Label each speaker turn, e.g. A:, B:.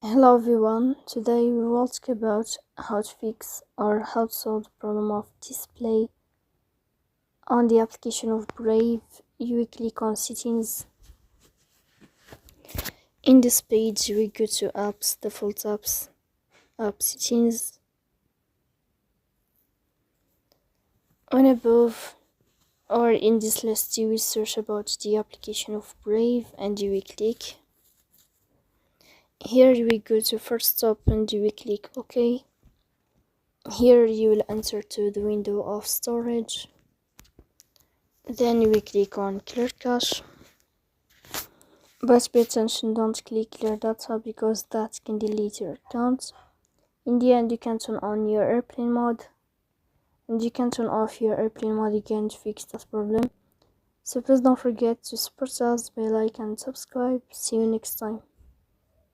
A: Hello everyone, today we will talk about how to fix or how to solve the problem of display on the application of Brave. You will click on settings. In this page we go to apps, default apps, app settings. On above or in this list you will search about the application of Brave and you will click. Here you will go to first stop and you will click OK. Here you will enter to the window of storage. Then you will click on clear cache. But pay attention, don't click clear data because that can delete your account. In the end, you can turn on your airplane mode and you can turn off your airplane mode again to fix that problem. So please don't forget to support us by like and subscribe. See you next time.